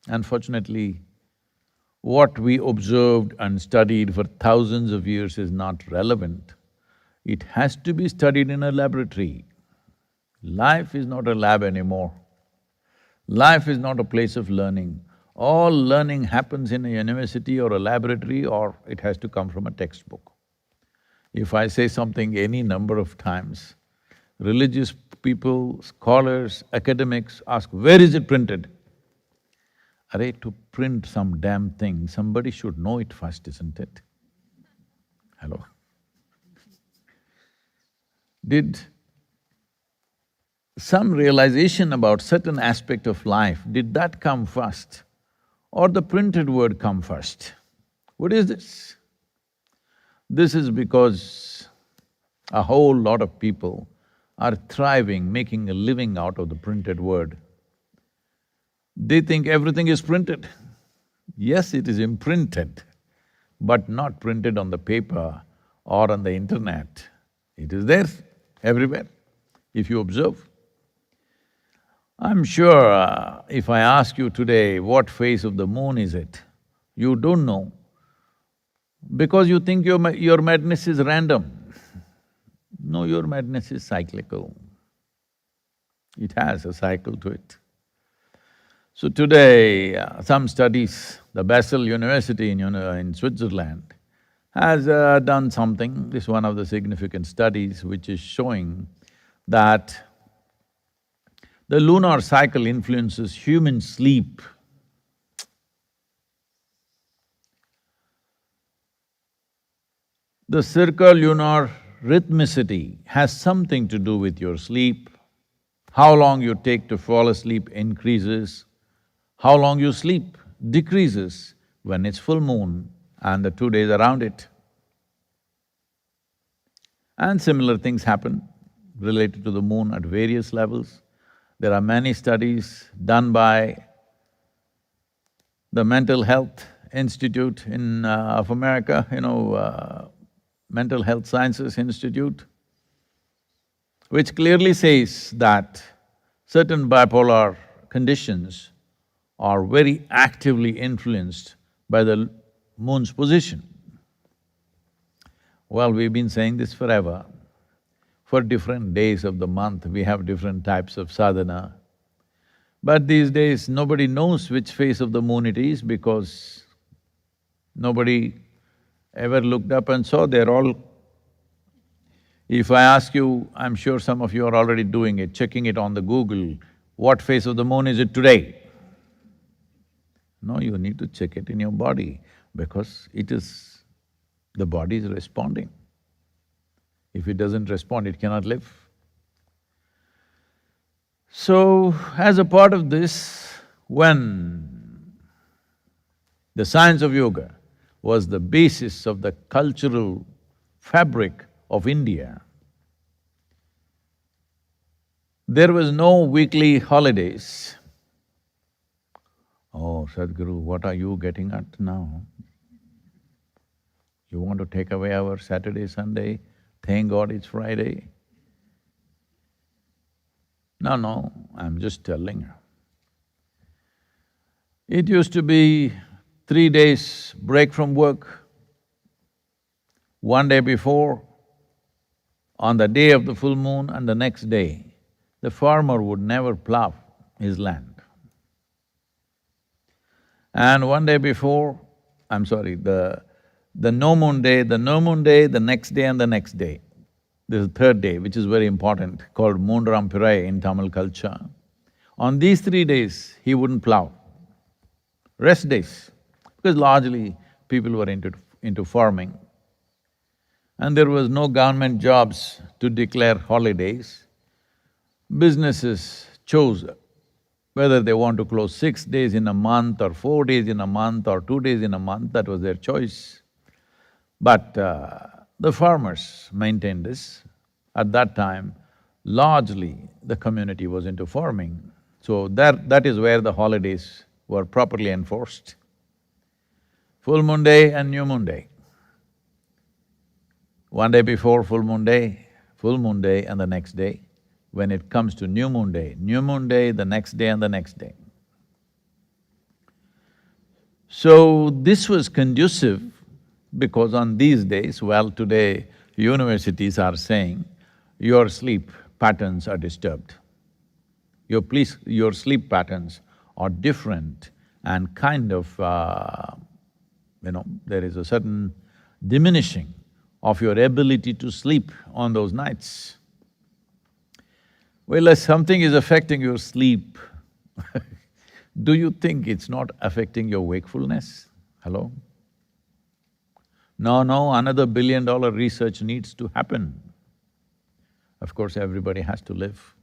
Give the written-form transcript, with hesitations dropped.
Unfortunately, what we observed and studied for thousands of years is not relevant. It has to be studied in a laboratory. Life is not a lab anymore. Life is not a place of learning. All learning happens in a university or a laboratory, or it has to come from a textbook. If I say something any number of times, religious people, scholars, academics ask, where is it printed? Array, to print some damn thing, somebody should know it first, isn't it? Hello? Did some realization about certain aspect of life, did that come first or the printed word come first? What is this? This is because a whole lot of people are thriving, making a living out of the printed word. They think everything is printed. Yes, it is imprinted, but not printed on the paper or on the internet. It is there everywhere, if you observe. I'm sure if I ask you today what phase of the moon is it, you don't know because you think your madness is random. No, your madness is cyclical. It has a cycle to it. So today, some studies, the Basel University in Switzerland has done something, this is one of the significant studies which is showing that the lunar cycle influences human sleep. The circulunar rhythmicity has something to do with your sleep. How long you take to fall asleep increases, how long you sleep decreases when it's full moon and the 2 days around it. And similar things happen related to the moon at various levels. There are many studies done by the Mental Health Institute of America, Mental Health Sciences Institute, which clearly says that certain bipolar conditions are very actively influenced by the moon's position. Well, we've been saying this forever. For different days of the month, we have different types of sadhana. But these days, nobody knows which phase of the moon it is because nobody ever looked up and saw, they're all… If I ask you, I'm sure some of you are already doing it, checking it on the Google, what phase of the moon is it today? No, you need to check it in your body because the body is responding. If it doesn't respond, it cannot live. So, as a part of this, when the science of yoga was the basis of the cultural fabric of India, there was no weekly holidays. Oh, Sadhguru, what are you getting at now? You want to take away our Saturday, Sunday? Thank God it's Friday. No, I'm just telling you. It used to be 3 days break from work, 1 day before, on the day of the full moon and the next day, the farmer would never plough his land. And 1 day before, the no moon day, the next day and the next day. There's a third day, which is very important, called Moonram Pirai in Tamil culture. On these 3 days, he wouldn't plough. Rest days, because largely people were into farming. And there was no government jobs to declare holidays. Businesses chose whether they want to close 6 days in a month or 4 days in a month or 2 days in a month, that was their choice. But the farmers maintained this. At that time, largely the community was into farming. So that is where the holidays were properly enforced. Full moon day and new moon day. 1 day before full moon day and the next day. When it comes to new moon day, the next day and the next day. So this was conducive because on these days, well, today universities are saying your sleep patterns are disturbed. Your sleep patterns are different and kind of, there is a certain diminishing of your ability to sleep on those nights. Well, if something is affecting your sleep, do you think it's not affecting your wakefulness? Hello? No, another billion-dollar research needs to happen. Of course, everybody has to live.